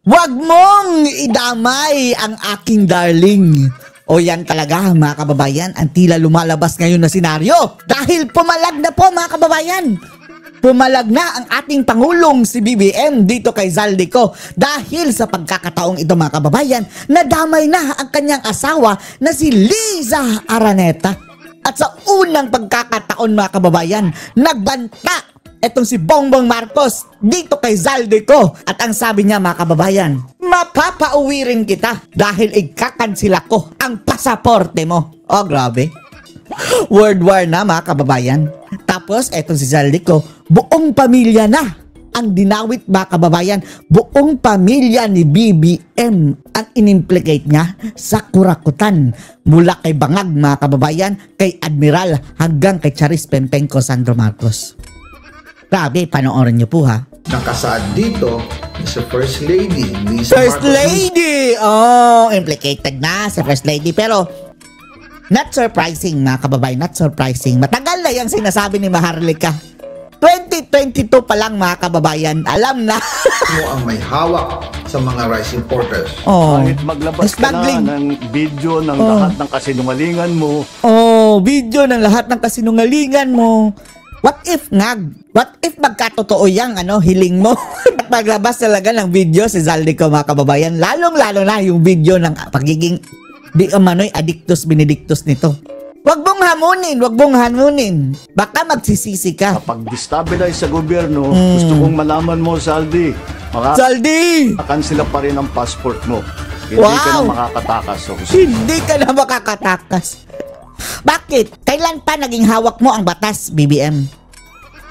Huwag mong idamay ang aking darling. O yan talaga mga kababayan, ang tila lumalabas ngayon na senaryo. Dahil pumalag na po mga kababayan. Pumalag na ang ating Pangulong si BBM dito kay Zaldico dahil sa pagkakataong ito mga kababayan, nadamay na ang kanyang asawa na si Liza Araneta. At sa unang pagkakataon mga kababayan, nagbanta etong si Bongbong Marcos dito kay Zaldico. At ang sabi niya mga kababayan, mapapauwi rin kita dahil ikakansila ko ang pasaporte mo. Oh grabe. World war na mga kababayan. Tapos etong si Zaldico, buong pamilya na ang dinawit mga kababayan. Buong pamilya ni BBM ang inimplicate niya sa kurakutan. Mula kay Bangag mga kababayan, kay Admiral hanggang kay Charis Pempenco Sandro Marcos. Grabe, panoorin niyo po ha. Nakasaad dito sa First Lady Lisa First Marcos. Lady! Oh, implicated na sa First Lady. Pero not surprising mga kababayan, not surprising. Matagal na yung sinasabi ni Maharlika. 2022 pa lang mga kababayan, alam na. Mo ang may hawak sa mga rice importers. Oh, Kahit maglabas ka na ng video ng lahat ng kasinungalingan mo. Oh, video ng lahat ng kasinungalingan mo. What if What if magkatotoo yang hiling mo? Maglabas talaga ng video si Zaldico mga kababayan. Lalong-lalo na yung video ng pagiging addictus benedictus nito. Wag mong hamunin. Baka magsisisi ka. Kapag destabilize sa gobyerno, gusto kong malaman mo, Zaldi. Zaldi! Makansila pa rin ang passport mo. Hindi ka na makakatakas. Hindi ka na makakatakas. Bakit? Kailan pa naging hawak mo ang batas, BBM?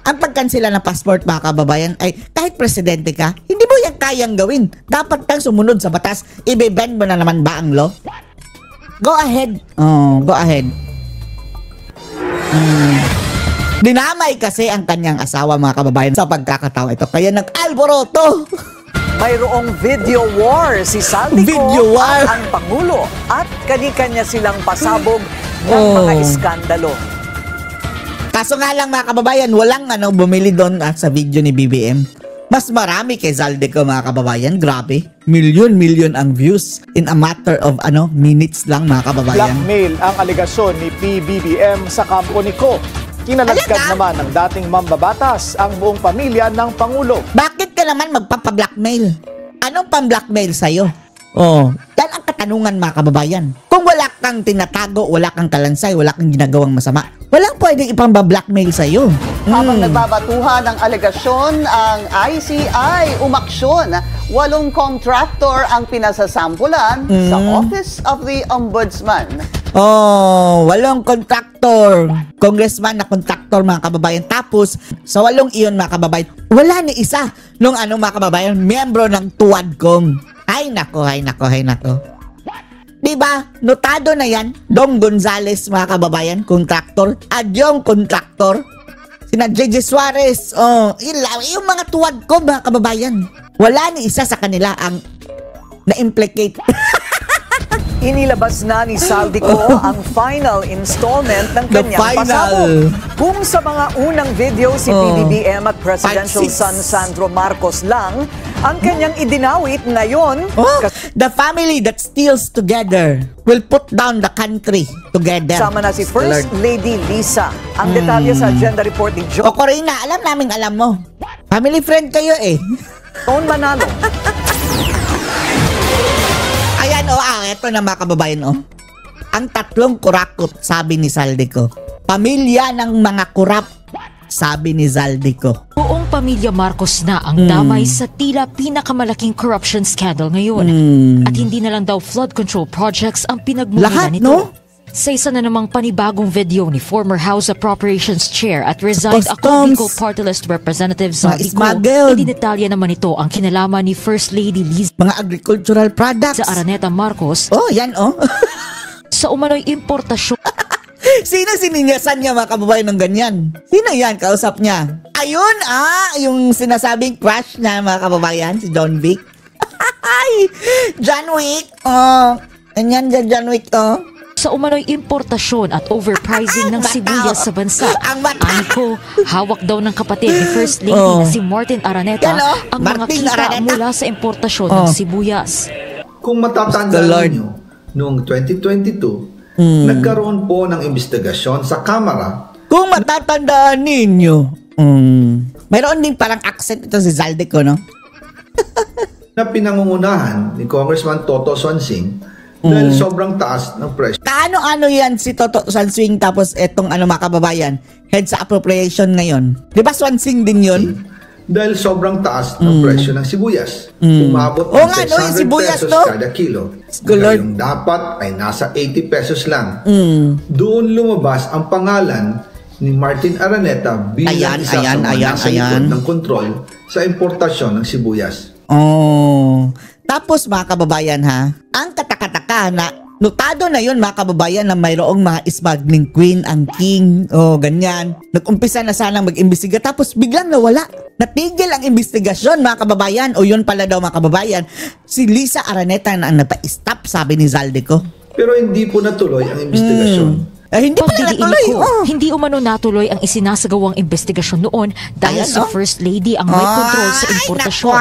Ang pagkansela ng passport mga kababayan ay kahit presidente ka, hindi mo yan kayang gawin. Dapat kang sumunod sa batas. Ibe-bend mo na naman ba ang law? Go ahead. Go ahead. Dinamay kasi ang kanyang asawa mga kababayan sa pagkakataon ito. Kaya nag-alboroto. Mayroong video war si Zaldico at ang Pangulo at kani-kanya silang pasabog ng mga iskandalo. Kaso nga lang mga kababayan, walang bumili doon sa video ni BBM. Mas marami kay Zaldico mga kababayan. Grabe. Milyon ang views in a matter of minutes lang mga kababayan. Blackmail ang alegasyon ni PBBM sa kampo ni Ko. Kinalagkad naman ng dating mambabatas ang buong pamilya ng Pangulo. Bakit ka naman magpapa-blackmail? Anong pang-blackmail sa'yo? Yan ang katanungan mga kababayan. Kung wala kang tinatago, wala kang kalansay, wala kang ginagawang masama, walang pwedeng ipang-blackmail sa'yo. Habang nagbabatuhan ng alegasyon, ang ICI umaksyon. 8 contractor ang pinasasampulan sa Office of the Ombudsman. 8 contractor. Congressman na contractor mga kababayan. Tapos, sa 8 iyon mga kababayan, wala ni isa nung mga kababayan, miyembro ng Tuwadcom. Ay nako. Diba? Notado na yan. Dong Gonzales mga kababayan, contractor. Adyong contractor. Sina JJ Suarez. Yung mga Tuwadcom mga kababayan. Wala ni isa sa kanila ang na-implicate. Inilabas na ni Zaldico ang final installment ng kanyang pasabog. Kung sa mga unang video si PBBM at Presidential son Sandro Marcos lang ang kanyang idinawit, ngayon the family that steals together will put down the country together. Sama na si First Lady Lisa. Ang detalye sa agenda report ni Joe. Corina, alam mo. Family friend kayo eh. Don Manalo. Ayan eto na mga kababayan Ang 3 kurakot, sabi ni Zaldico. Pamilya ng mga kurap, sabi ni Zaldico. Buong pamilya Marcos na ang damay sa tila pinakamalaking corruption scandal ngayon. At hindi na lang daw flood control projects ang pinagmumulan nito. No? Sa isa na namang panibagong video ni former House Appropriations Chair at resigned ako Bicol Party List Representative Zaldico, idinetalya naman ito ang kinalaman ni First Lady Liza mga agricultural products sa Araneta Marcos. Yan sa umano'y importasyon. Sino sininyasan niya mga kababayan ng ganyan? Sino yan? Kausap niya. Ayun yung sinasabing crush niya mga kababayan, si John Wick. John Wick. Ganyan John Wick sa umano'y importasyon at overpricing ng sibuyas sa bansa. Ani ko, hawak daw ng kapatid ni First Lady na si Martin Araneta ang mga kita mula sa importasyon ng sibuyas. Kung matatandaan niyo, noong 2022, nagkaroon po ng investigasyon sa Kamara. Kung matatandaan ninyo, mayroon din parang accent ito si Zaldico, no? Na pinangungunahan ni Congressman Toto Swansing dahil sobrang taas ng presyo. Kaano-ano yan si Toto Swansing tapos etong mga kababayan, head sa appropriation ngayon? Di ba Swansing din yun? Dahil sobrang taas ng presyo ng sibuyas. Umabot ng 600 pesos kada kilo. Yung dapat ay nasa 80 pesos lang. Doon lumabas ang pangalan ni Martin Araneta bilang isa sa mga nasa likod ng kontrol sa importasyon ng sibuyas. Tapos mga kababayan ang katakataka na notado na yun mga kababayan na mayroong mga smuggling queen, ang king, ganyan. Nag-umpisa na sanang mag-imbestiga tapos biglang nawala. Natigil ang investigasyon mga kababayan o yun pala daw mga kababayan. Si Lisa Araneta na ang napa-stop sabi ni Zaldico. Pero hindi po natuloy ang investigasyon. Hindi pa natuloy. Hindi umano natuloy ang isinasagawang investigasyon noon dahil si First Lady ang may kontrol sa importasyon.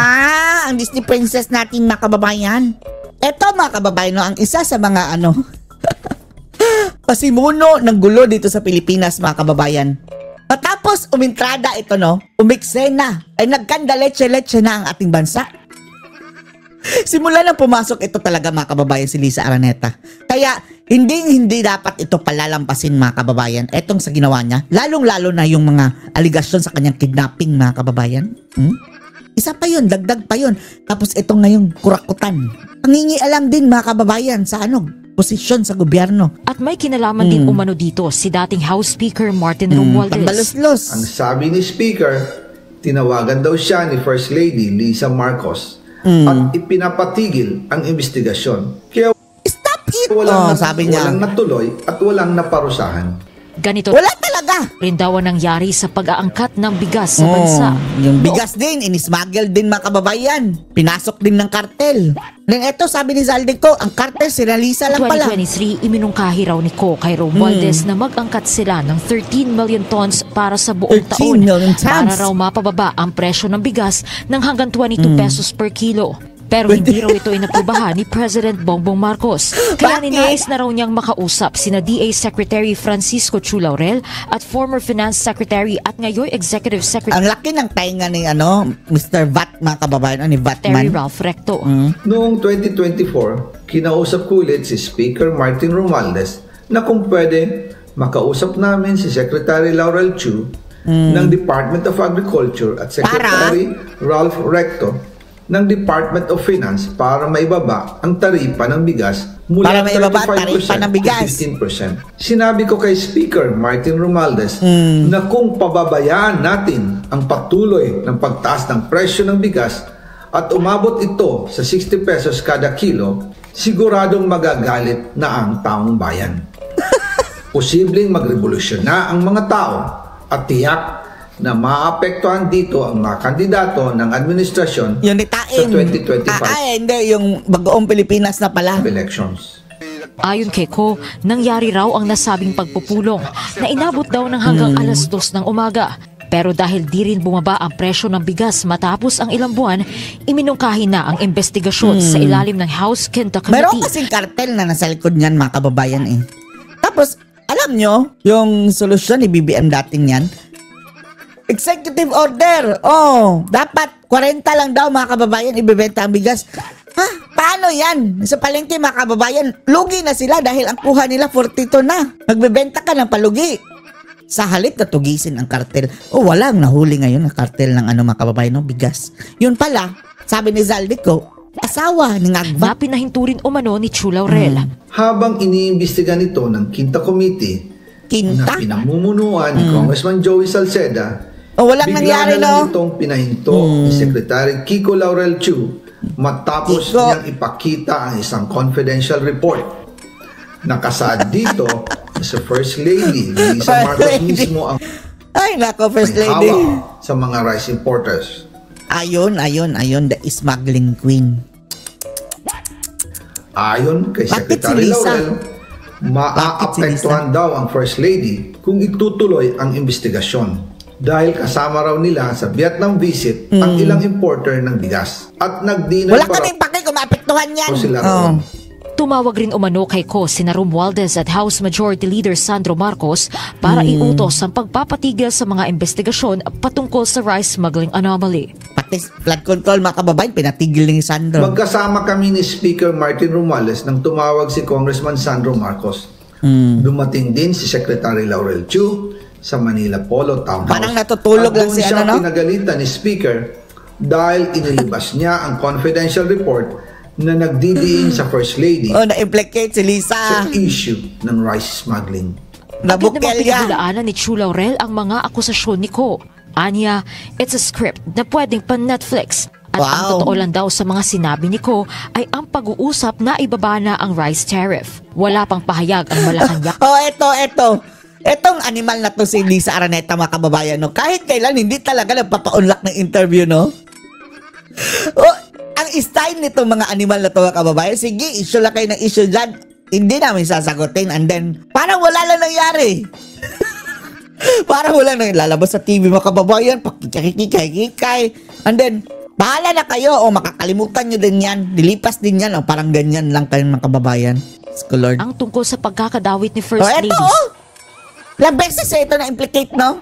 Ang Disney princess natin mga kababayan. Eto mga kababayan, ang isa sa mga pasimuno ng gulo dito sa Pilipinas mga kababayan. Matapos umintrada ito umiksena, ay nagkanda leche-leche na ang ating bansa. Simula nang pumasok ito talaga mga kababayan si Lisa Araneta. Kaya hindi dapat ito palalampasin mga kababayan. Etong sa ginawa niya, lalong-lalo na yung mga aligasyon sa kanyang kidnapping mga kababayan. Isa pa yun, dagdag pa yun. Tapos ito ngayong kurakutan. Pangingialam din mga kababayan sa posisyon sa gobyerno. At may kinalaman din umano dito si dating House Speaker Martin Romualdez. Pambaluslos. Ang sabi ni Speaker, tinawagan daw siya ni First Lady Lisa Marcos at ipinapatigil ang investigasyon. Kaya stop it! Sabi niya, walang natuloy at walang naparusahan. Ganito wala talaga rin daw ang nangyari sa pag-aangkat ng bigas sa bansa. Yung bigas din, inismuggle din mga kababayan. Pinasok din ng kartel. Then eto sabi ni Zaldico, ang kartel si Lisa lang pala. 2023, iminungkahi raw ni Ko kay Romualdez na mag-angkat sila ng 13 million tons para sa buong taon para raw mapababa ang presyo ng bigas ng hanggang 22 pesos per kilo. Pero hindi raw ito inaprubahan ni President Bongbong Marcos. Kaya ninais na raw niyang makausap sina DA Secretary Francisco Chu Laurel at former Finance Secretary at ngayon Executive Secretary. Ang laki ng tainga ni Mr. Vat mga kababayan, ni Vatman. Ralph Recto. Noong 2024, kinausap ko ulit si Speaker Martin Romualdez na kung pwede makausap namin si Secretary Laurel Chu ng Department of Agriculture at Secretary Ralph Recto ng Department of Finance para maibaba ang taripa ng bigas mula 35% to 15%. Sinabi ko kay Speaker Martin Romualdez na kung pababayaan natin ang patuloy ng pagtaas ng presyo ng bigas at umabot ito sa 60 pesos kada kilo, siguradong magagalit na ang taong bayan. Posibleng magrevolusyon na ang mga tao at tiyak na maapektuhan dito ang mga kandidato ng administrasyon sa 2025 hindi, yung Bagoong Pilipinas na pala elections. Ayon kay Ko, nangyari raw ang nasabing pagpupulong na inabot daw ng hanggang alas 2 ng umaga. Pero dahil di rin bumaba ang presyo ng bigas matapos ang ilang buwan, iminungkahi na ang investigasyon sa ilalim ng House Quinta Committee. Meron kasing kartel na nasa likod niyan mga kababayan Tapos, alam nyo, yung solusyon ni BBM dating yan, executive order. Dapat 40 lang daw mga kababayan ibebenta ang bigas. Paano yan? Sa palengke mga kababayan, lugi na sila dahil ang kuha nila 42 na. Nagbebenta ka ng palugi. Sa halip na tugisin ang kartel. Walang nahuli ngayon ang kartel ng mga kababayan bigas. Yun pala, sabi ni Zaldico, asawa ng Agva. Pinahinturin umano ni Chu Laurel. Habang iniimbestiga nito ng Quinta Committee na pinamumunuan ni Congressman Joey Salceda, walang nangyari, bigla na lang itong pinahinto ni Secretary Kiko Laurel Chu matapos niyang ipakita ang isang confidential report. Nakasaad dito na sa First Lady Lisa Marcos mismo ang First Lady sa mga rice importers. Ayon, the smuggling queen. Ayon kay Secretary Laurel, Maaapektuhan daw ang First Lady kung itutuloy ang investigasyon. Dahil kasama raw nila sa Vietnam visit ang ilang importer ng bigas. At nag-dinner Wala kaming pakay kung maapektuhan yan. Tumawag rin umano kay Ko sina Romualdez at House Majority Leader Sandro Marcos para iutos ang pagpapatigil sa mga investigasyon patungkol sa rice smuggling anomaly. Pati flood control mga kababayan, pinatigil ni Sandro. Magkasama kami ni Speaker Martin Romualdez nang tumawag si Congressman Sandro Marcos. Dumating din si Secretary Laurel Chu sa Manila Polo Town House. Parang natutulog lang si siya pinagalitan ni Speaker dahil inilabas niya ang confidential report na nagdidiin sa First Lady na-implicate si Lisa sa issue ng rice smuggling. Agad namang pinagulaanan ni Chu Laurel ang mga akusasyon ni Ko. Anya, it's a script na pwedeng pan-Netflix. At ang totoo lang daw sa mga sinabi ni Ko ay ang pag-uusap na ibaba na ang rice tariff. Wala pang pahayag ang Malacanang. Eto. Etong animal na to si Lisa Araneta mga kababayan, no? Kahit kailan hindi talaga nagpapa-unlock ng interview, no? Ang style nito mga animal na to mga kababayan, sige, issue lang kayo ng issue dyan, hindi namin sasagutin, and then parang wala lang nangyari. Parang wala nang lalabas sa TV mga kababayan, pakikikay, and then bahala na kayo, makakalimutan nyo din yan, dilipas din yan, parang ganyan lang kayo mga kababayan. Lord. Ang tungkol sa pagkakadawit ni First Lady. Ilang beses ito na-implicate, no?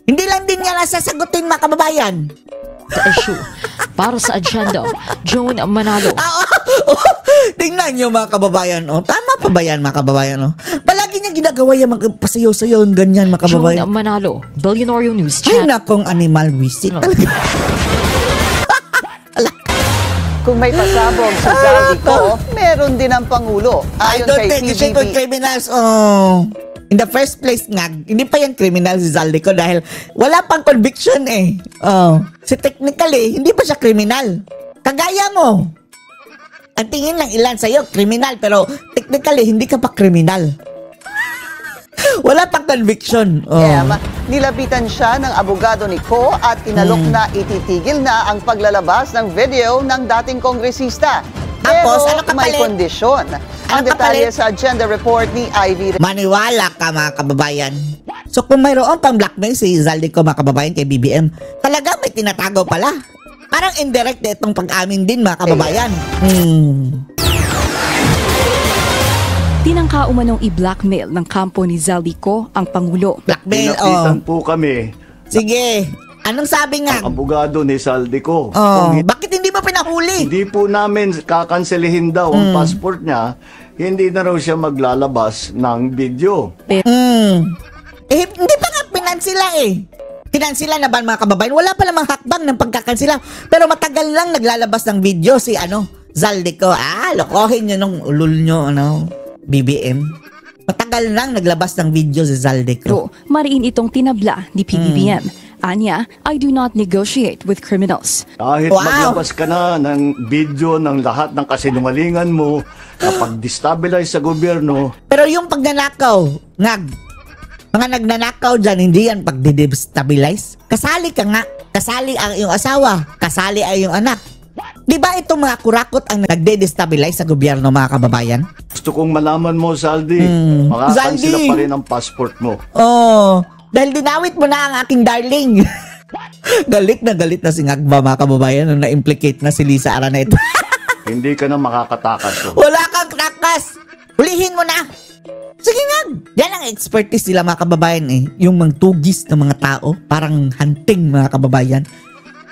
Hindi lang din niya nasasagutin mga kababayan. Sa issue. Para sa agenda, Joan Manalo. Tingnan nyo mga kababayan, tama pa ba yan mga kababayan? Palagi niya ginagawa yung magpasayaw-sayaw ganyan mga kababayan. Joan Manalo, Billionaire News Ay Chat. nakong animal visit. Kung may pasabog sa Zaldico, meron din ang Pangulo. I don't think it's criminals. In the first place nga, hindi pa yan criminal si Zaldico dahil wala pang conviction eh. Si technically, hindi pa siya criminal. Kagaya mo. Ang tingin lang ilan sa'yo, criminal, pero technically, hindi ka pa criminal. Wala pang conviction. Nilapitan siya ng abogado ni Ko at inalok na ititigil na ang paglalabas ng video ng dating kongresista. Tapos, Pero may kondisyon. Ang detalye sa agenda report ni Ivy. Maniwala ka mga kababayan. So kung mayroon pang blackmail si Zaldico mga kababayan kay BBM, talaga may tinatago pala. Parang indirect na itong pag-amin din mga kababayan. Tinangka umanong i-blackmail ng kampo ni Zaldico ang Pangulo. Blackmail, Pinapitan po kami. Sige, anong sabi nga? Ang abogado ni Zaldico. Bakit hindi mo pinahuli? Hindi po namin kakanselihin daw ang passport niya, hindi na raw siya maglalabas ng video. Hindi pa nga pinansila eh. Pinansila na ba mga kababayan? Wala pa namang hakbang ng pagkakansila. Pero matagal lang naglalabas ng video si Zaldico. Lokohin nyo nung ulul nyo, BBM. Matagal lang naglabas ng video si Zaldico. Mariin itong tinabla ni PBBM. Anya, I do not negotiate with criminals. Kahit maglabas ka na ng video ng lahat ng kasinungalingan mo na pag-destabilize sa gobyerno. Pero yung pagnanakaw, mga nagnanakaw dyan, hindi yan pag-destabilize. Kasali ka nga. Kasali ang iyong asawa. Kasali ang iyong anak. Di ba itong mga kurakot ang nagde-destabilize sa gobyerno mga kababayan? Gusto kong malaman mo, Zaldi, makakansila pa rin ang passport mo. Dahil dinawit mo na ang aking darling. Galit na si Ngagba mga kababayan nung na-implicate na si Lisa Araneta. Hindi ka na makakatakas. Wala kang takas. Hulihin mo na. Sige nga. Yan ang expertise nila mga kababayan eh. Yung mangtugis ng mga tao. Parang hunting mga kababayan.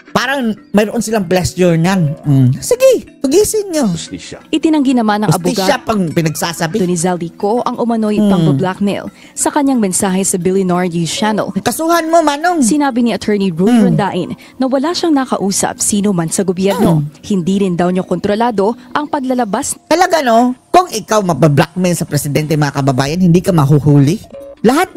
Parang mayroon silang pleasure niyan. Sige, tugisin nyo. Justisya. Itinanggi naman ng Justisya abogado pang pinagsasabi. ni Zaldico ang umano'y pang-blackmail sa kanyang mensahe sa Billionaire News Channel. Kasuhan mo, Manong. Sinabi ni Attorney Roy Rondain na wala siyang nakausap sino man sa gobyerno. Hindi rin daw niya kontrolado ang paglalabas. Talaga no? Kung ikaw mabablackmail sa presidente mga kababayan, hindi ka mahuhuli. Lahat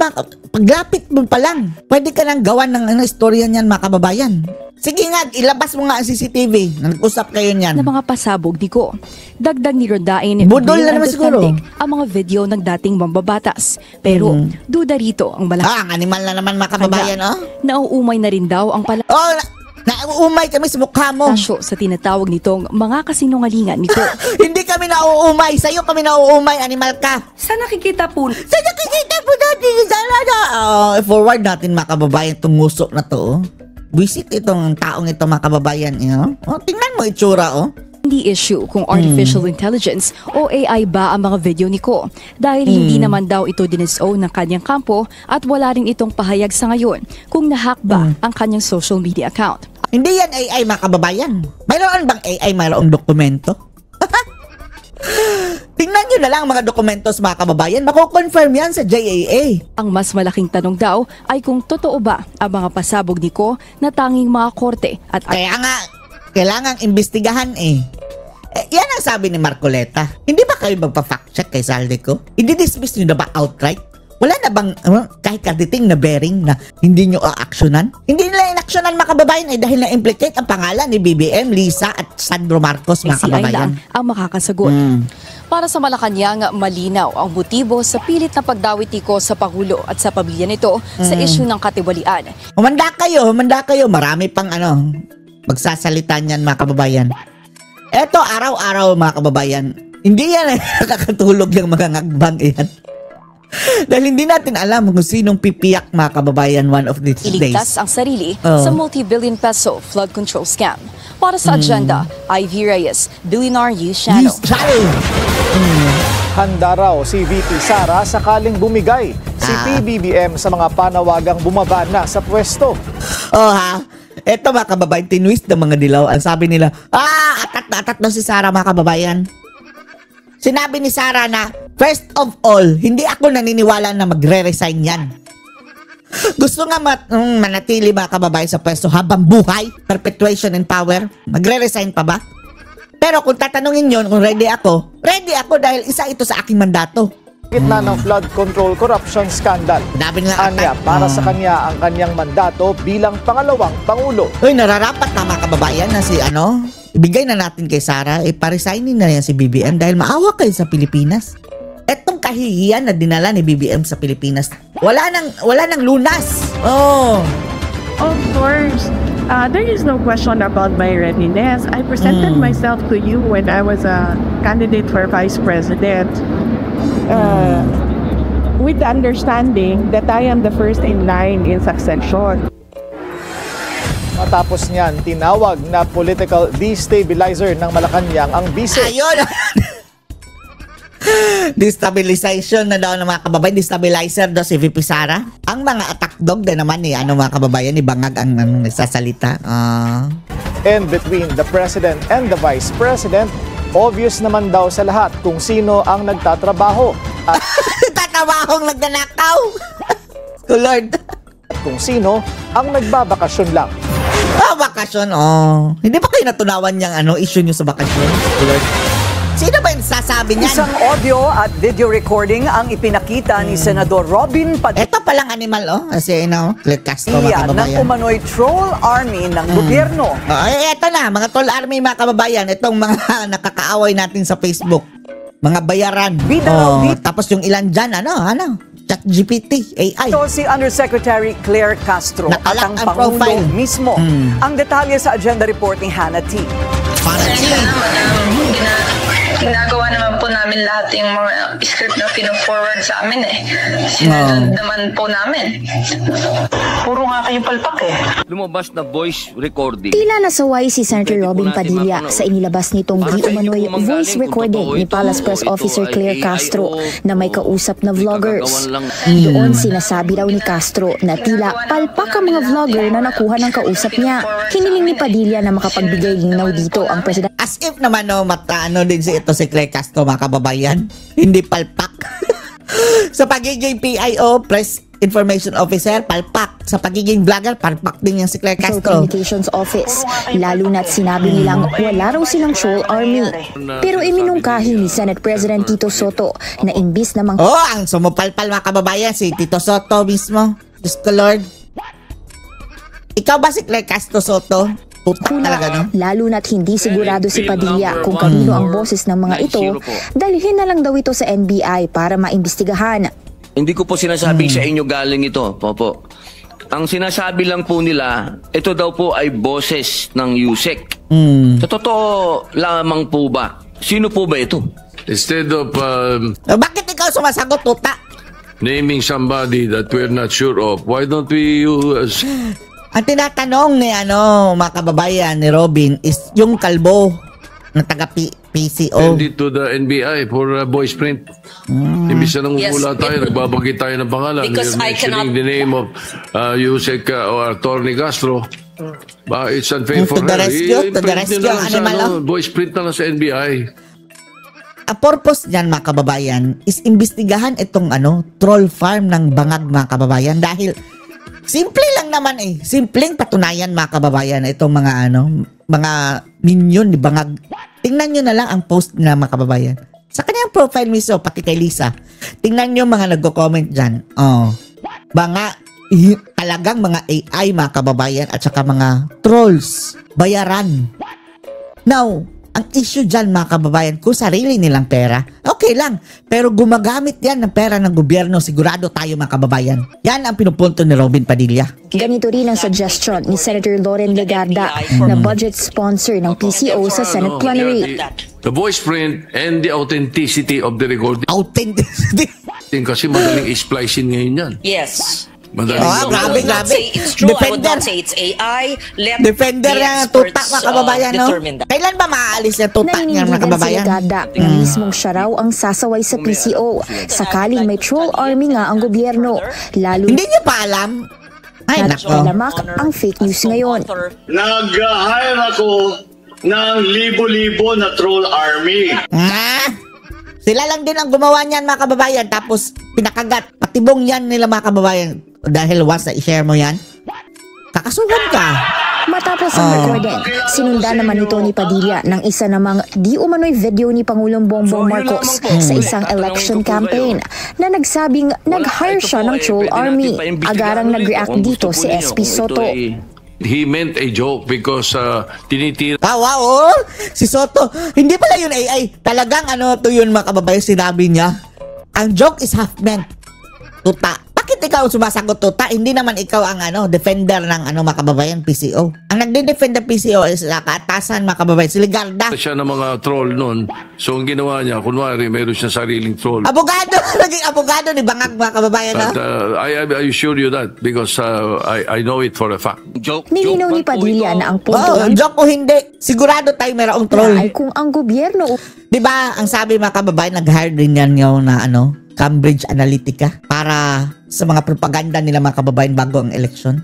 paglapit mo pa lang, pwede ka nang gawan ng istorya niyan mga kababayan. Sige nga, ilabas mo nga ang CCTV. Nag-usap kayo niyan. Na mga pasabog ni Ko. Dagdag ni Rondain Budol na naman siguro ang mga video ng dating mambabatas. Pero duda rito ang malaki. Ang animal na naman mga kababayan, Nauumay na rin daw ang pala. nauumay kami sa mukha mo. Tasyo sa tinatawag nitong mga kasinungalingan nito. Hindi kami nauumay. Sa'yo kami nauumay, animal ka. Saan nakikita po? Sa nakikita po natin, sana na. Forward natin mga kababayan itong ngusok na to. Visit itong taong ito mga kababayan. Tingnan mo itsura. Hindi issue kung artificial intelligence o AI ba ang mga video ni Ko dahil hindi naman daw ito dinisown ng kanyang kampo at wala rin itong pahayag sa ngayon kung nahack ba ang kanyang social media account. Hindi yan AI mga kababayan. Mayroon bang AI mayroong dokumento? Tingnan nyo na lang mga dokumentos mga kababayan. Mako-confirm yan sa JAA. Ang mas malaking tanong daw ay kung totoo ba ang mga pasabog ni Ko na tanging mga korte at kaya nga, kailangang imbestigahan yan ang sabi ni Marcoleta. Hindi ba kayo magpa-fact check kay Saldico? I-dismiss nyo na ba outright? Wala na bang kahit katiting na bearing na hindi nyo a-actionan? Hindi nila in-actionan mga kababayan dahil na-implicate ang pangalan ni BBM, Lisa at Sandro Marcos mga kababayan. Ang makakasagot. Para sa Malacanang, malinaw ang motibo sa pilit na pagdawit ni Ko sa Pangulo at sa pamilya nito sa isyu ng katiwalian. Humanda kayo. Marami pang magsasalita niyan mga kababayan. Eto araw-araw mga kababayan. Hindi yan nakakatulog yung mga ngagbang yan. Dahil hindi natin alam kung sinong pipiyak mga kababayan one of these days. Iligtas ang sarili sa multi-billion peso flood control scam. Para sa agenda, Ivy Reyes, Billionaire News Channel. Handa raw si VP Sara sakaling bumigay si PBBM sa mga panawagang bumaba na sa pwesto. Eto mga kababayan, tinwist ng mga dilaw. Ang sabi nila, atat na si Sara mga kababayan. Sinabi ni Sara na, first of all, hindi ako naniniwala na magre-resign yan. Gusto nga manatili mga kababayan sa pwesto habang buhay, perpetuation in power. Magre-resign pa ba? Pero kung tatanungin yon kung ready ako dahil isa ito sa aking mandato. Gitna ng flood control corruption scandal. Anya, para sa kanya ang kanyang mandato bilang pangalawang pangulo. Nararapat na mga kababayan na ibigay na natin kay Sara, pa-resignin na yan si BBM dahil maawa kayo sa Pilipinas. Etong kahihiyan na dinala ni BBM sa Pilipinas, wala nang lunas. Of course. There is no question about my readiness. I presented myself to you when I was a candidate for Vice President. With the understanding that I am the first in line in succession. Matapos niyan, tinawag na political destabilizer ng Malacanang ang vice. Ayun! Destabilization na daw ng mga kababayan. Destabilizer daw si VP Sara. Ang mga attack dog na naman mga kababayan, ni Bangag ang nagsasalita. And between the President and the Vice President, obvious naman daw sa lahat kung sino ang nagtatrabaho at tatrabahong nagnanakaw. Lord. At kung sino ang nagbabakasyon lang. Bakasyon, Hindi ba kayo natunawan niyang issue niyo sa bakasyon? Lord. Sino ba yung sasabi niyan? Isang audio at video recording ang ipinakita ni Senador Robin Padilla. Ito palang animal, kasi Claire Castro, mga kababayan. Ng umano'y troll army ng gobyerno. Ito na, mga troll army, mga kababayan. Itong mga nakakaaway natin sa Facebook. Mga bayaran. Tapos yung ilan dyan, ChatGPT, AI. Ito si Undersecretary Claire Castro at ang Pangulo profile mismo. Ang detalye sa agenda report ni Hannah T. Ginagawa naman po namin lahat yung mga script na pino-forward sa amin Sinunod naman po namin. Puro nga kayo palpak Lumabas na voice recording. Tila nasaway si Senator Robin Padilla sa inilabas nitong di umano'y voice recording ni Palace Press Officer Claire Castro na may kausap na vloggers. Doon sinasabi raw ni Castro na tila palpak ang mga vlogger na nakuha ng kausap niya. Hiniling ni Padilla na makapagbigay linaw dito ang presidente. As if naman din si Claire Castro, mga kababayan. Hindi palpak. Sa pagiging PIO, Press Information Officer, palpak. Sa pagiging vlogger, palpak din yan si Claire Castro. Communications Office. Lalo na't sinabi nilang wala raw silang troll army. Pero iminungkahi ni Senate President Tito Soto na imbis namang... ang sumupalpal mga kababayan, si Tito Soto mismo. Diyos ko Lord. Ikaw ba si Claire Castro Soto? Talaga, Lalo na't hindi sigurado si Padilla kung kanino ang boses ng mga ito, dalhin na lang daw ito sa NBI para maimbestigahan. Hindi ko po sinasabing sa inyo galing ito, Popo. ang sinasabi lang po nila, ito daw po ay boses ng USEC. Sa totoo lamang po ba? Sino po ba ito? Instead of Bakit ikaw sumasagot, tuta? naming somebody that we're not sure of, why don't we use... Ang tinatanong ni mga kababayan ni Robin is yung kalbo na taga-PCO. Send it to the NBI for voice print. Imbis na nangungula tayo, nagbabagay tayo ng pangalan. Because You're mentioning the name of Yusek or Atty. Castro. It's unfair for her. To the rescue, animal. Voice print na lang sa NBI. Ang purpose niyan, mga kababayan, is imbestigahan itong troll farm ng Bangag, mga kababayan, dahil simple lang naman simpleng patunayan, mga kababayan, itong mga minion ni Bangag. Tingnan nyo na lang ang post nila, mga kababayan. Sa kanyang profile mismo, pati kay Lisa. Tingnan nyo mga nagko-comment dyan. Talagang mga AI, mga kababayan, at saka mga trolls. Bayaran. Now, ang issue dyan, mga kababayan, kung sarili nilang pera, okay lang. Pero gumagamit yan ng pera ng gobyerno, sigurado tayo, mga kababayan. Yan ang pinupunto ni Robin Padilla. Ganito rin ang suggestion ni Senator Loren Legarda na budget sponsor ng PCO sa Senate plenary. The voice print and the authenticity of the recording. Authenticity? Kasi madaling i-splicing ngayon yan. Yes. Madaling I would not say it's true. I would not say it's AI. Let Defender the na experts tutak, mga kababayan, determine that. Kailan ba maaalis na tutak niya, mga kababayan? Si Legarda na mismong siya raw ang sasaway sa PCO sakaling may troll army nga ang gobyerno. Lalo hindi niyo pa alam? Ay, nako. Lamak ang fake news ngayon. Nag-hire ako ng libo-libo na troll army. Sila lang din ang gumawa niyan, mga kababayan, tapos pinakagat. Patibong yan nila, mga kababayan. Dahil once na i-share mo yan, kakasuhan ka. Matapos ang recording, sinundan naman ito ni Padilla ng isa namang di umano'y video ni Pangulong Bongbong Marcos sa isang election campaign na nagsabing nag-hire siya ng troll army. Agarang nag-react dito si SP Soto. He meant a joke because tinitira. Wow, si Soto, hindi pala yun AI. Talagang to yun, mga kababayan, sinabi niya. Ang joke is half meant. Tuta. Bakit ikaw sumasagot, tuta? Hindi naman ikaw ang defender ng mga kababayan, PCO. Ang nagde-defend ng PCO is kaatasan, mga kababayan, si Legarda. Siya ng mga troll noon. So ang ginawa niya, kunwari, meron siya sariling troll. Abogado! Naging abogado ni Bangag, mga kababayan. But I assure you that because I know it for a fact. Nilinaw ni Padilla na ang punto joke o hindi, sigurado tayo mayroong troll. Ay kung ang gobyerno... Diba, ang sabi, mga kababayan, nag-hire din yan ngayon na Cambridge Analytica para sa mga propaganda nila, mga kababayan, bago ang election.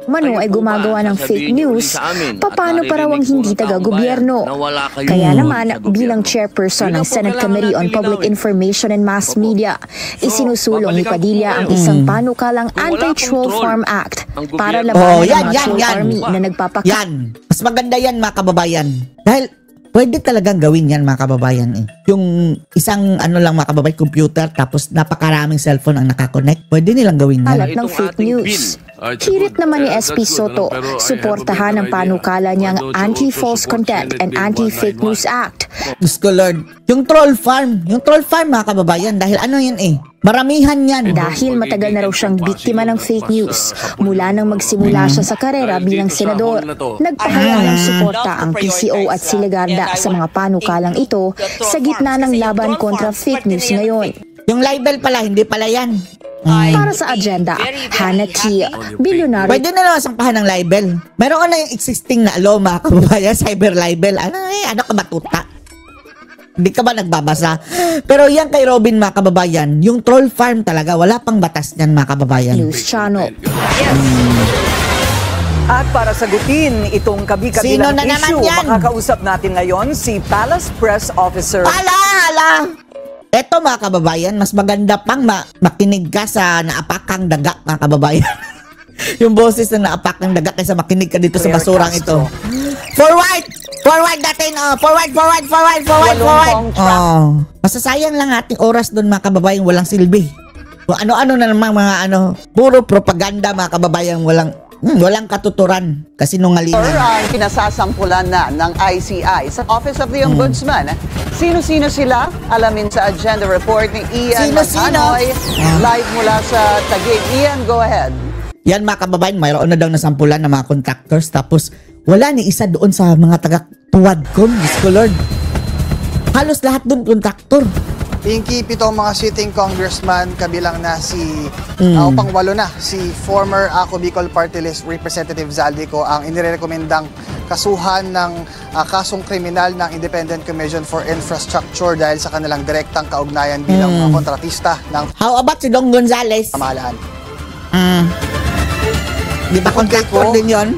Mano ay gumagawa ng fake news, paano pa raw ang hindi taga-gobyerno? Kaya naman, bilang chairperson ng Senate Committee on Public Information and Mass Media, isinusulong ni Padilla ang isang panukalang Anti-Troll Farm Act para labanan ang mga troll army na nagpapakita. Yan! Mas maganda yan, mga kababayan. Dahil pwede talagang gawin yan, mga kababayan. Yung isang mga kababayan, computer, tapos napakaraming cellphone ang nakakonect, pwede nilang gawin yan. Alat ng fake news. Hirit naman ni SP Soto, suportahan ang panukala niyang Anti-False Content and Anti-Fake News Act. Diyos ko, Lord. Yung troll farm, mga kababayan, dahil yan maramihan yan. Dahil matagal na raw siyang biktima ng fake news. Mula nang magsimula siya sa karera bilang senador, nagpahayag ng suporta ang PCO at si Legarda sa mga panukalang ito sa gitna ng laban kontra fake news ngayon. Yung libel pala, hindi pala yan. Para sa agenda, Hannah T. Billionaire. Pwede na naman sampahan ng libel. Meron na yung existing na mga kababayan, cyber libel. Ano ka matuta? Hindi ka ba nagbabasa? Pero yan kay Robin, mga kababayan, yung troll farm talaga, wala pang batas niyan, mga kababayan. News Channel. At para sagutin itong kabi-kabilang issue, makakausap natin ngayon si Palace Press Officer. Hala! Eto, mga kababayan, mas maganda pang makinig ka sa naapakang daga, mga kababayan. Yung boses na naapakang daga kaysa makinig ka dito sa basurang ito. Forward! Forward natin! Forward! Masasayang lang ating oras doon, mga kababayan, walang silbi. Kung ano-ano na naman mga puro propaganda, mga kababayan, walang katuturan kasi nungalingan. Ang pinasasampulan na ng ICI sa Office of the Ombudsman. Sino-sino sila? Alamin sa agenda report ni Ian Maghanoy. Live mula sa Taguig. Ian, go ahead. Yan mga kababayan, mayroon na daw nasampulan ng mga contractors tapos wala ni isa doon sa mga taga-Tuwadcom. Diyos ko Lord. Halos lahat doon contractor. Pinky, 7 mga sitting congressman, kabilang na si, pang-8 na, si former Ako Bicol Party List Representative Zaldico ang inirekomendang kasuhan ng kasong kriminal ng Independent Commission for Infrastructure dahil sa kanilang direktang kaugnayan bilang kontratista ng How about si Dong Gonzales? Pamahalaan. Di ba contractor din yun?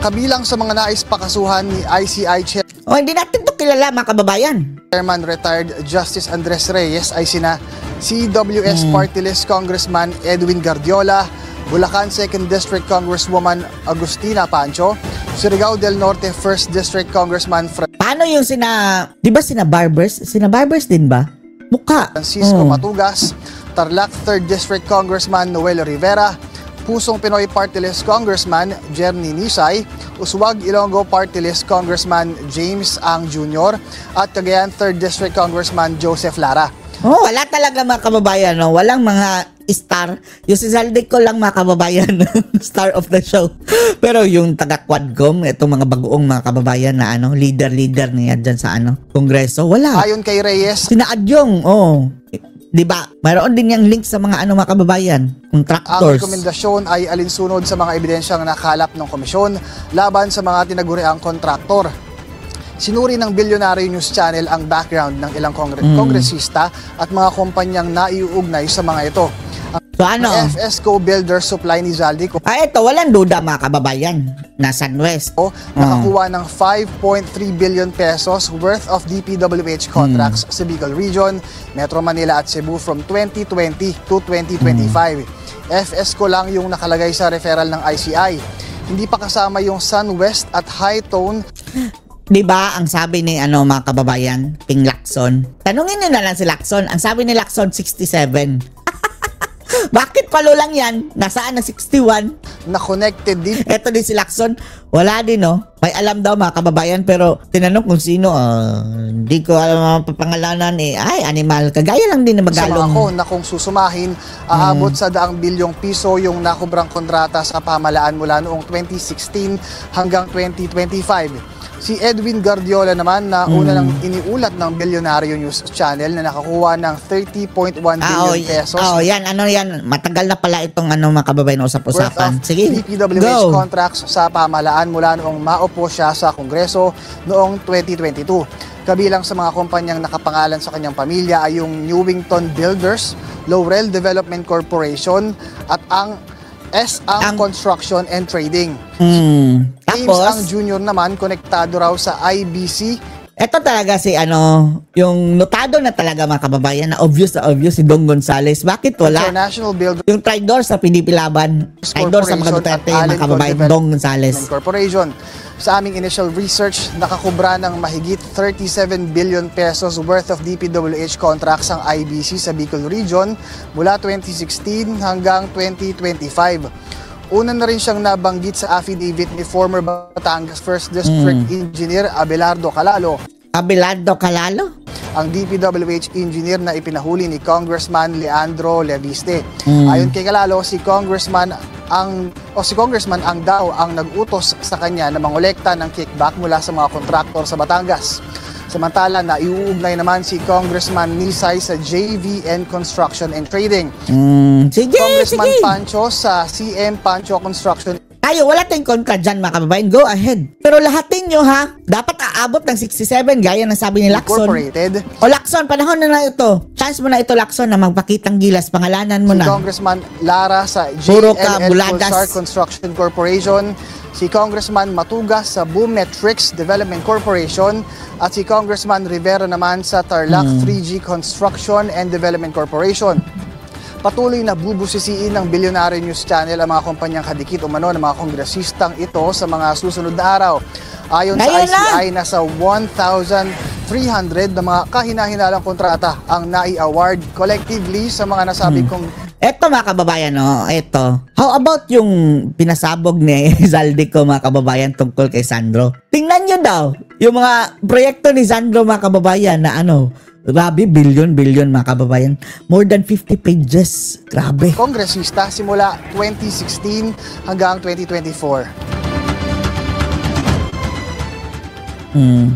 Kabilang sa mga nais pakasuhan ni ICI hindi natin to kilala mga kababayan. Chairman retired Justice Andres Reyes ay sina CWS Party List Congressman Edwin Guardiola, Bulacan 2nd District Congresswoman Agustina Pancho, Surigao del Norte 1st District Congressman Paano yung di ba sina Barbers? Sina Barbers din ba? Mukha. Francisco Matugas, Tarlac 3rd District Congressman Noel Rivera, Pusong Pinoy Party List Congressman Jerny Nisay, Uswag Ilonggo Party List Congressman James Ang Jr. at Cagayan 3rd District Congressman Joseph Lara. Wala talaga mga kababayan, no? Walang mga star. Yung si Zaldico lang mga kababayan, star of the show. Pero yung taga-Quadcom, itong mga bagoong mga kababayan na leader niya dyan sa Kongreso, wala. Ayon kay Reyes, sina Adyong, di ba? Mayroon din yung link sa mga mga kababayan, contractors. Ang rekomendasyon ay alinsunod sa mga ebidensyang nakalap ng komisyon laban sa mga tinaguriang kontraktor. Sinuri ng Billionaire News Channel ang background ng ilang kongresista at mga kumpanyang naiuugnay sa mga ito. Ang FSCO Builders Supply ni Zaldico. Ito, walang duda mga kababayan. Nasa West. Nakakuha ng 5.3 billion pesos worth of DPWH contracts sa Bicol Region, Metro Manila at Cebu from 2020 to 2025. FSCO lang yung nakalagay sa referral ng ICI. Hindi pa kasama yung SunWest at High Tone. Diba, ang sabi ni mga kababayan, Ping Lacson. Tanungin niyo na lang si Lacson. Ang sabi ni Lacson, 67. Bakit palo lang yan? Nasaan na 61? Na-connected din. Eto din si Lacson. Wala din, May alam daw mga kababayan, pero tinanong kung sino. Hindi ko alam ang papangalanan Ay, animal. Kagaya lang din na magalong. Ako na kung susumahin, aabot sa 100 bilyong piso yung nakubrang kontrata sa pamahalaan mula noong 2016 hanggang 2025. Si Edwin Guardiola naman na una lang iniulat ng Billionaire News Channel na nakakuha ng 30.1 billion pesos. Yan. Yan. Matagal na pala itong mga kababayan usap-usapan. Sige, DPWH contracts sa pamahalaan mula noong maupo siya sa Kongreso noong 2022. Kabilang sa mga kumpanyang nakapangalan sa kanyang pamilya ay yung Newington Builders, Laurel Development Corporation at ang S.A. Construction and Trading. James Ang Jr. naman konektado raw sa IBC. Ito talaga si yung notado na talaga mga kababayan na obvious si Dong Gonzales. Bakit wala? International Builders. Yung traidor sa PDP Laban. Traidor sa mga Duterte, mga kababayan, Dong Gonzales. Corporation. Sa aming initial research, nakakubra ng mahigit 37 billion pesos worth of DPWH contracts ang IBC sa Bicol Region mula 2016 hanggang 2025. Una na rin siyang nabanggit sa affidavit ni former Batangas 1st District Engineer Abelardo Calalo. Abelardo Calalo? Ang DPWH engineer na ipinahuli ni Congressman Leandro Leviste. Ayon kay Calalo, si Congressman ang daw ang nag-utos sa kanya na mangolekta ng kickback mula sa mga kontraktor sa Batangas. Samantala, naiuugnay naman si Congressman Nisay sa JVN Construction and Trading. Congressman Pancho sa CM Pancho Construction. Wala tayong kontra dyan mga kababayan. Go ahead. Pero lahatin nyo dapat aabot ng 67 gaya ng sabi ni Lacson. O Lacson, panahon na ito. Chance mo na ito Lacson na magpakitang gilas. Pangalanan mo si na. Congressman Lara sa JLL Pulsar Construction Corporation. Si Congressman Matugas sa Boom Metrics Development Corporation. At si Congressman Rivera naman sa Tarlac 3G Construction and Development Corporation. Patuloy na bubusisiin ng Billionaire News Channel ang mga kumpanyang kadikit umano ng mga kongresistang ito sa mga susunod na araw. Ayon sa ICI, nasa 1,300 na mga kahina-hinalang kontrata ang nai-award collectively sa mga nasabing Eto mga kababayan, eto. How about yung pinasabog ni Zaldico mga kababayan tungkol kay Sandro? Tingnan nyo daw, yung mga proyekto ni Sandro mga kababayan na Grabe, billion mga kababayan. More than 50 pages. Grabe. Kongresista simula 2016 hanggang 2024.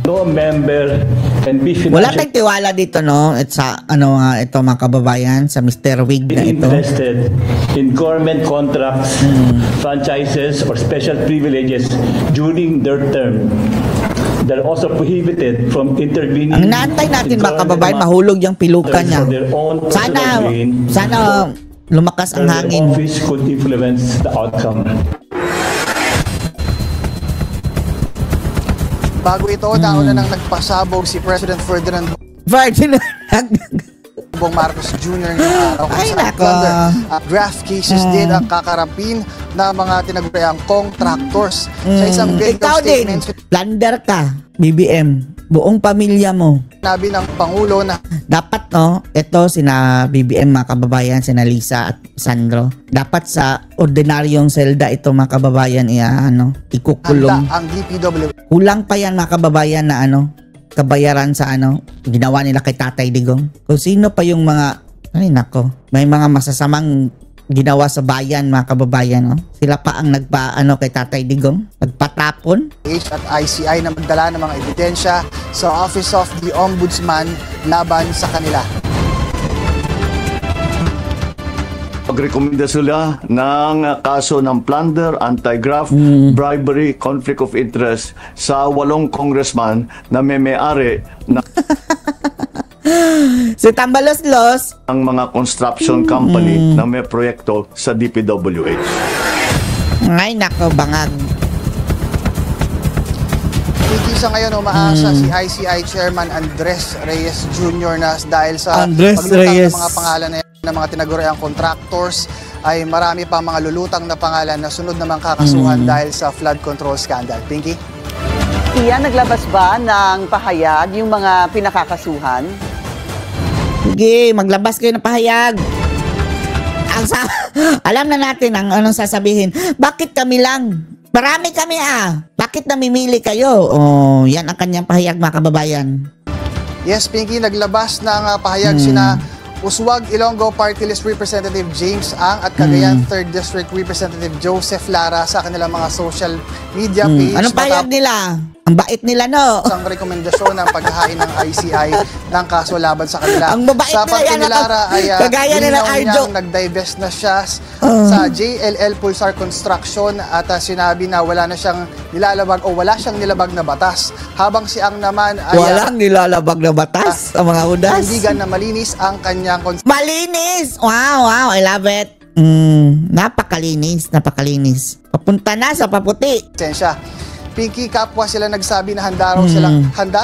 No member can be Wala tayong tiwala dito, no? At sa, ito mga kababayan, sa Mr. Wig na ito. Invested in government contracts, franchises, or special privileges during their term. They're also prohibited from intervening. Ang naantay natin mga kababayan, mahulog yung pilukan niya. Sana lumakas ang hangin. Office could influence the outcome. Bago ito, nauna nang nagpasabog si President Ferdinand Marcos Jr. ngayong araw. Ay, nako. Graft cases din ang kakarapin na mga tinaguriang contractors. Sa isang video Ikaw statement, din, plunder ka, BBM. Buong pamilya mo. Sinabi ng Pangulo na dapat, no, ito sina BBM mga kababayan, sina Lisa at Sandro. Dapat sa ordinaryong selda ito mga kababayan, ikukulong. handa ang DPW. Kulang pa yan mga kababayan na kabayaran sa ginawa nila kay Tatay Digong. Kung sino pa yung mga, ay nako, may mga masasamang ginawa sa bayan mga kababayan, no? Sila pa ang kay Tatay Digong, nagpatapon. At ICI na magdala ng mga ebidensya sa Office of the Ombudsman laban sa kanila. Pagrekomenda sila ng kaso ng plunder, anti-graft, bribery, conflict of interest sa 8 congressman na may-ari na si Tambalos-Los ang mga construction company na may proyekto sa DPWH. Ay nako, bangag. Hindi sa ngayon umaasa si ICI Chairman Andres Reyes Jr. na dahil sa Andres paglutang Reyes ng mga pangalan ng mga tinaguriang contractors ay marami pa mga lulutang na pangalan na sunod namang kakasuhan dahil sa flood control scandal. Pinky? Iyan, naglabas ba ng pahayag yung mga pinakakasuhan? Sige, maglabas kayo ng pahayag. Alam na natin ang anong sasabihin. Bakit kami lang? Marami kami Bakit namimili kayo? Oh, yan ang kanyang pahayag mga kababayan. Yes, Pinky, naglabas ng pahayag sina Uswag Ilonggo Party List Representative James Ang at Cagayan 3rd District Representative Joseph Lara sa kanilang mga social media page. Anong pahayag nila? Ang bait nila, no? Ang rekomendasyon ng paghahain ng ICI ng kaso laban sa kanila. Ang mabait sa nila yan, ni Lara ay kagaya nila Arjo. Nag-divest na siya sa JLL Pulsar Construction at sinabi na wala na siyang nilalabag o wala siyang nilabag na batas. Habang si Ang naman ay walang nilalabag na batas ang mga hudas. Nandigan na malinis ang kanyang malinis! Wow, I love it. Napakalinis. Papunta na sa paputi. Sensya. Pinky, kapwa sila nagsabi na handa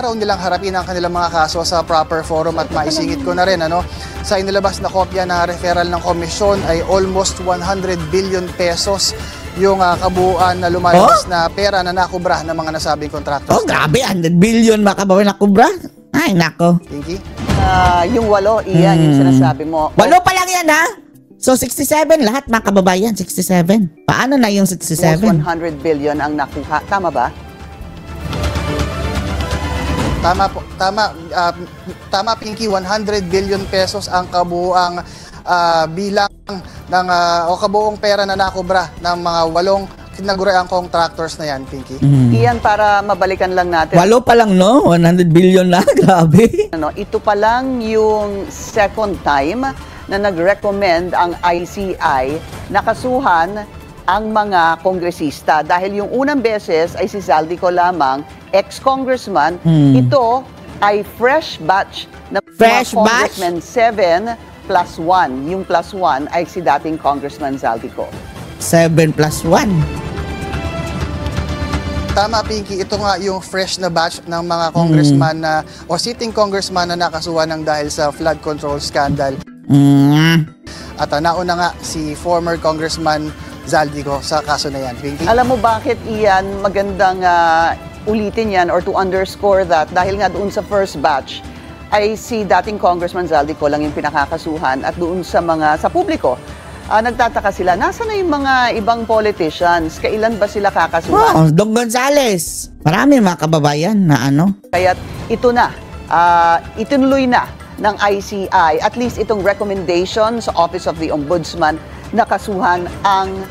raw nilang harapin ang kanilang mga kaso sa proper forum at maisingit ko na rin, sa inilabas na kopya ng referral ng komisyon ay almost 100 billion pesos yung kabuuan na lumalabas na pera na nakubra ng mga nasabing contractors. Oh, grabe, 100 billion makabawi nakubra. Ay, nako. Pinky? Yung 8, iyan, yung sinasabi mo. 8 pa lang yan, So, 67 lahat mga kababayan, 67. Paano na yung 67? Almost 100 billion ang nakuha. Tama ba? Tama po. Tama, Pinky. 100 billion pesos ang kabuuang bilang ng o kabuuang pera na nakubra ng mga 8 kinaguriang contractors na yan, Pinky. Iyan, para mabalikan lang natin. 8 pa lang, no? 100 billion na. Grabe. Ito pa lang yung second time na nag-recommend ang ICI na kasuhan ang mga kongresista. Dahil yung unang beses ay si Zaldico lamang, ex-congressman. Ito ay fresh batch na mga congressmen 7 plus 1. Yung plus 1 ay si dating Congressman Zaldico. 7 plus 1. Tama, Pinky. Ito nga yung fresh na batch ng mga congressman na o sitting congressman na nakasuhan ng dahil sa flood control scandal. At nauna nga si former Congressman Zaldico sa kaso na yan. Pinky? Alam mo bakit iyan magandang ulitin yan or to underscore that dahil nga doon sa first batch ay si dating Congressman Zaldico lang yung pinakakasuhan at doon sa publiko nagtataka sila, nasa na yung mga ibang politicians? Kailan ba sila kakasuhan? Dong Gonzales. Marami mga kababayan na Kaya ito na itinuloy na ng ICI, at least itong recommendation sa Office of the Ombudsman na kasuhan ang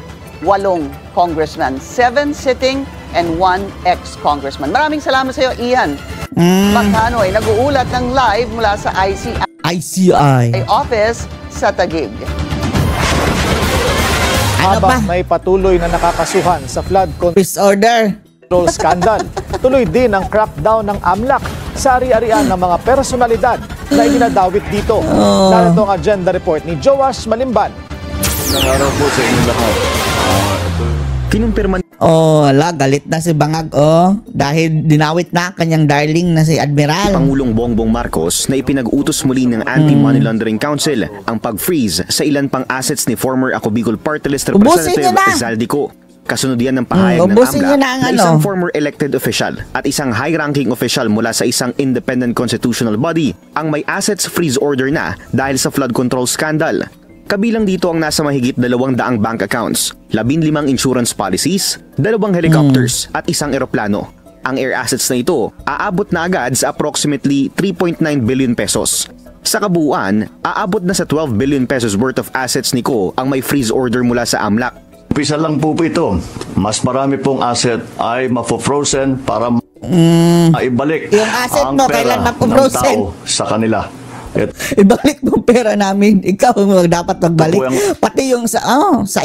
8 congressman, 7 sitting and 1 ex-congressman. Maraming salamat sa iyo, Ian. Magkanoy, nag-uulat ng live mula sa ICI office sa Taguig. Habang may patuloy na nakakasuhan sa flood order scandal, tuloy din ang crackdown ng AMLAC sa ari-arian ng mga personalidad na iginadawit dito. Narito ang agenda report ni Joash Malimban. Nangaraw po sa inyo lahat. Kinumpirma galit na si Bangag dahil dinawit na kanyang darling na si Admiral Pangulong Bongbong Marcos na ipinag-utos muli ng Anti-Money Laundering Council ang pag-freeze sa ilan pang assets ni former Ako Bicol Party List Representative Zaldico. Kasunod yan ng pahayag ng AMLAC na isang former elected official at isang high-ranking official mula sa isang independent constitutional body ang may assets freeze order na dahil sa flood control scandal. Kabilang dito ang nasa mahigit 200 bank accounts, 15 insurance policies, 2 helicopters at isang eroplano. Ang air assets na ito aabot na agad sa approximately 3.9 billion pesos. Sa kabuuan, aabot na sa 12 billion pesos worth of assets ni Ko ang may freeze order mula sa AMLAC. Umpisa lang po ito. Mas marami pong asset ay mafo-frozen para maibalik yung asset ang mo, pera kailan ng tao sa kanila. Ibalik mo pera namin. Ikaw dapat magbalik. Pati yung sa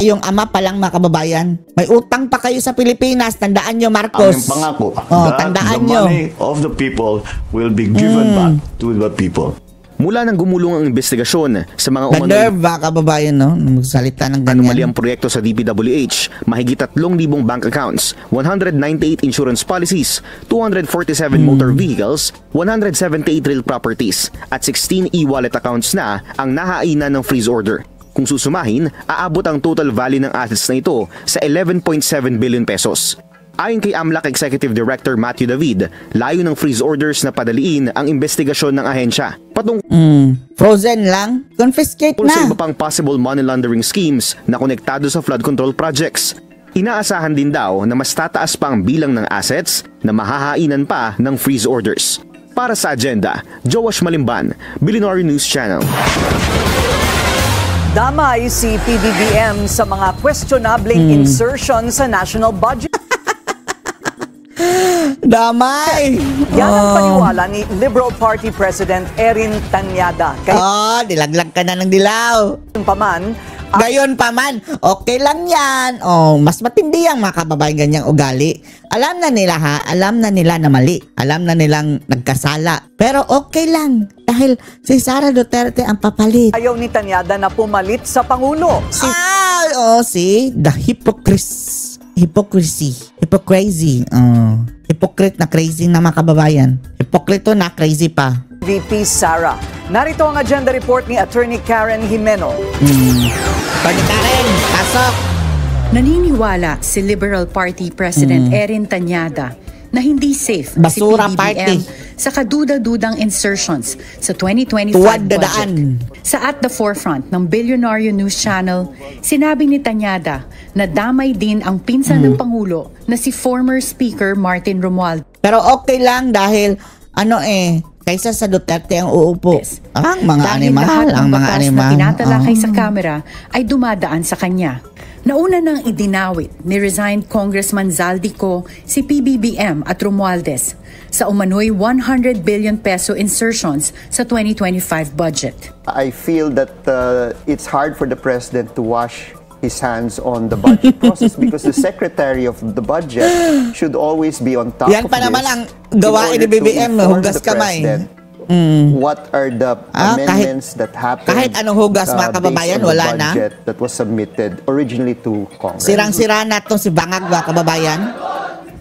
iyong ama pa lang, mga kababayan. May utang pa kayo sa Pilipinas. Tandaan nyo, Marcos. Ang pangako tandaan the nyo. money of the people will be given back to the people. Mula nang gumulong ang investigasyon sa mga Na-nerve ba, kababayan, no? Magsalita ng ganyan. Anomalyang proyekto sa DPWH, mahigit 3,000 bank accounts, 198 insurance policies, 247 motor vehicles, 178 real properties, at 16 e-wallet accounts na ang nahainan ng freeze order. Kung susumahin, aabot ang total value ng assets na ito sa 11.7 billion pesos. Ayon kay AMLAC Executive Director Matthew David, layo ng freeze orders na padaliin ang investigasyon ng ahensya. Frozen lang? Confiscate na. Sa iba pang possible money laundering schemes na konektado sa flood control projects. Inaasahan din daw na mas tataas pa ang bilang ng assets na mahahainan pa ng freeze orders. Para sa agenda, Joash Malimban, Billionaire News Channel. Damay si PBBM sa mga questionabling insertion sa national budget. Damay! Yan ang paniwala ni Liberal Party President Erin Tanyada. Dilaglag ka na ng dilaw. Gayon pa man, okay lang yan. Mas matindi ang mga kababayan ganyang ugali. Alam na nila na mali. Alam na nilang nagkasala. Pero okay lang. Dahil si Sara Duterte ang papalit. Ayaw ni Tanyada na pumalit sa Pangulo. The hypocrisy. Hypocrite na crazy na mga kababayan. Hipokrito na crazy pa. VP Sara. Narito ang agenda report ni Attorney Karen Jimeno. Attorney Karen, pasok! Naniniwala si Liberal Party President Erin Tanyada na hindi safe Basura si PBBM party sa kaduda-dudang insertions sa 2025 budget. Sa At the Forefront ng Billionaire News Channel, sinabi ni Tanyada na damay din ang pinsan ng Pangulo na si former Speaker Martin Romualdez. Pero okay lang dahil kaysa sa Duterte ang uupo. Ang mga animal, na tinatalakay sa kamera ay dumadaan sa kanya. Nauna nang idinawit ni resigned Congressman Zaldico si PBBM at Romualdez sa umano'y 100 billion peso insertions sa 2025 budget. I feel that it's hard for the President to wash his hands on the budget process because the Secretary of the Budget should always be on top yan of pa this. Naman ang gawain ni BBM, hugas kamay. What are the amendments that happened kahit anong hugas, mga kababayan, wala na. That was submitted originally to Congress. Sirang-sira na itong si Bangag, mga kababayan.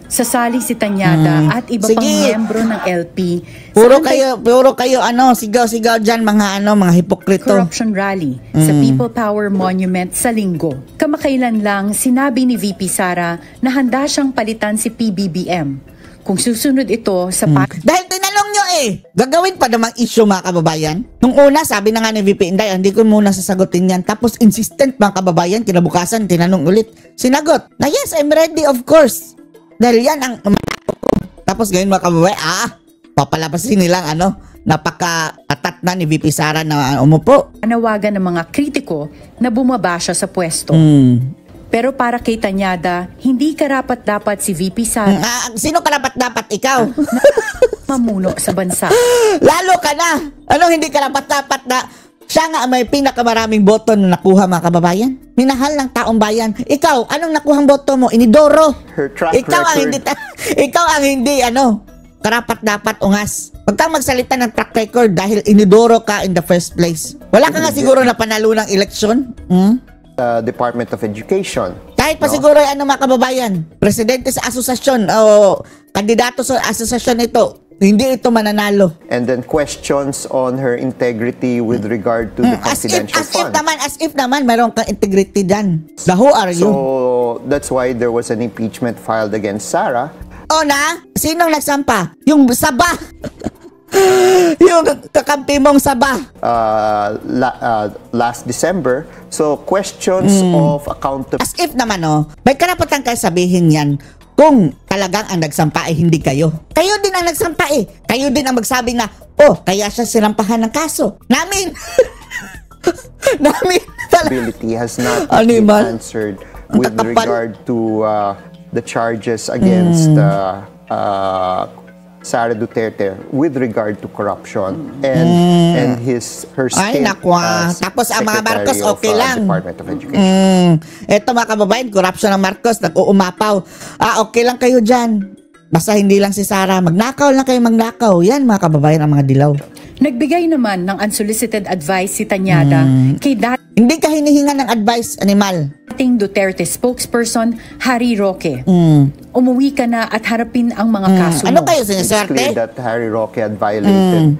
Sasali si Tanyada at iba pang miyembro ng LP. Puro kayo sigaw-sigaw dyan, mga hipokrito. Corruption rally sa People Power Monument sa Linggo. Kamakailan lang, sinabi ni VP Sara na handa siyang palitan si PBBM kung susunod ito sa dahil tinanong nyo gagawin pa namang issue, mga kababayan. Nung una, sabi na nga ni VP Inday, hindi ko muna sasagutin yan. Tapos insistent, mga kababayan, kinabukasan, tinanong ulit. Sinagot na yes, I'm ready, of course. Dahil yan ang tapos ngayon, mga kababayan, papalabasin nilang napaka-atat na ni VP Sara na umupo. Panawagan ng mga kritiko na bumaba siya sa pwesto. Pero para kay Tanyada, hindi karapat-dapat si VP Sara. Sino karapat-dapat? Ikaw? Mamuno sa bansa. Lalo ka na! Anong hindi karapat-dapat na siya nga may pinakamaraming boto na nakuha, mga kababayan? Minahal ng taong bayan. Ikaw, anong nakuhang boto mo? Inidoro. Ikaw ang hindi karapat-dapat ungas. Huwag kang magsalita ng track record dahil inidoro ka in the first place. Wala ka nga siguro na panalo ng eleksyon? Department of Education. Kahit pa siguro mga kababayan, presidente sa asosasyon o kandidato sa asosasyon ito, hindi ito mananalo. And then questions on her integrity with regard to the confidential fund. As if naman mayroon kang integrity dyan. Who are you? So that's why there was an impeachment filed against Sara. Sinong nagsampa? Yung Saba. Yung kakampi mong Saba. Last December. So questions of accountability. As if naman may karapatan kayo sabihin yan kung talagang ang nagsampa ay hindi kayo. Kayo din ang nagsampa eh. Kayo din ang magsabi na, kaya siya sinampahan ng kaso. Namin! Accountability has not been answered with regard to the charges against Sara Duterte with regard to corruption and her stint as tapos ang mga Marcos Secretary lang. Department of Education. Ito mga kababayan, corruption ng Marcos, nag-uumapaw. Okay lang kayo dyan. Basta hindi lang si Sara. Magnakaw lang kayo, magnakaw. Yan mga kababayan ang mga dilaw. Nagbigay naman ng unsolicited advice si Tanyada kay hindi ka hinihinga ng advice, animal. Dating Duterte spokesperson Harry Roque. Umuwi ka na at harapin ang mga kaso mo. Ano kayo It's siniswerte? clear that Harry Roque had violated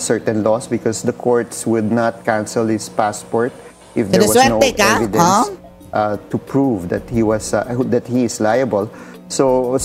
certain laws because the courts would not cancel his passport if there was no evidence to prove that he is liable. So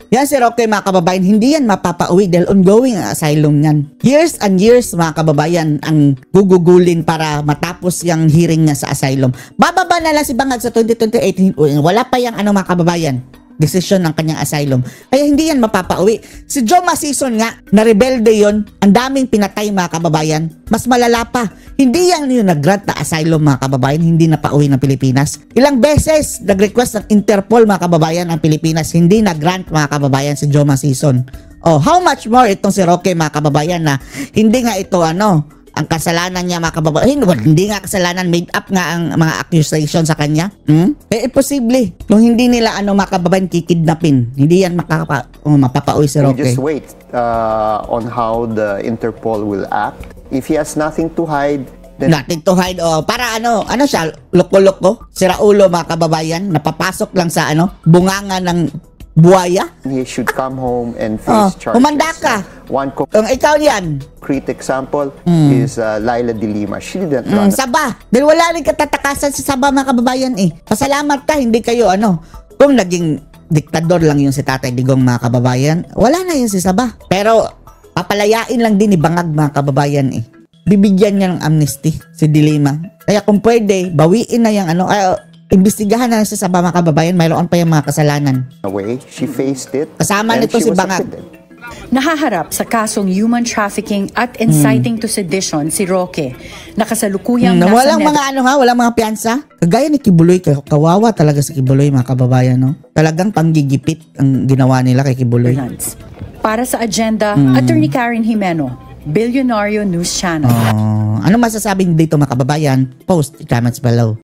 yan si Roque mga kababayan, hindi yan mapapauwi dahil ongoing ang asylum yan. Years and years mga kababayan ang gugugulin para matapos yung hearing niya sa asylum. Bababa na lang si Bangag sa 2028. Wala pa yung mga kababayan desisyon ng kanyang asylum. Kaya hindi yan mapapauwi. Si Joma Sison nga, na-rebelde yon, ang daming pinatay mga kababayan. Mas malala pa, hindi yan yung nag-grant na asylum mga kababayan, hindi na pauwi ng Pilipinas. Ilang beses nag-request ng Interpol mga kababayan ang Pilipinas, hindi na-grant mga kababayan si Joma Sison. How much more itong si Roque mga kababayan na hindi nga ito ang kasalanan niya mga kababayan. Hindi nga kasalanan, made up nga ang mga accusation sa kanya. Imposible. Kung hindi nila mga kababayan kikidnapin, hindi yan mapapauwi si Roque. We just wait on how the Interpol will act. If he has nothing to hide, then nothing to hide. Para siya, loko-loko, siraulo mga kababayan, napapasok lang sa bunganga ng buwaya. He should come home and face charges. Humanda ka. Ikaw yan. Concrete example is Laila de Lima. She didn't run. Saba. Dahil wala rin katatakasan sa Saba mga kababayan eh. Pasalamat ka, hindi kayo kung naging diktador lang yung si Tatay Digong mga kababayan, wala na yun si Saba. Pero papalayain lang din ni Bangag mga kababayan eh. Bibigyan niya ng amnesty si de Lima. Kaya kung pwede, bawiin na yung imbestigahan na sa Saba mga kababayan, mayroon pa yung mga kasalanan. She faced it. Kasama nito si Bangag. Nahaharap sa kasong human trafficking at inciting to sedition si Roque. Nakasalukuyang nasa walang walang mga piyansa. Kagaya ni Kibuloy, kawawa talaga si Kibuloy mga kababayan, Talagang panggigipit ang ginawa nila kay Kibuloy. Para sa agenda, Attorney Karen Jimeno, Billionario News Channel. Ano masasabi dito mga kababayan? Post comments below.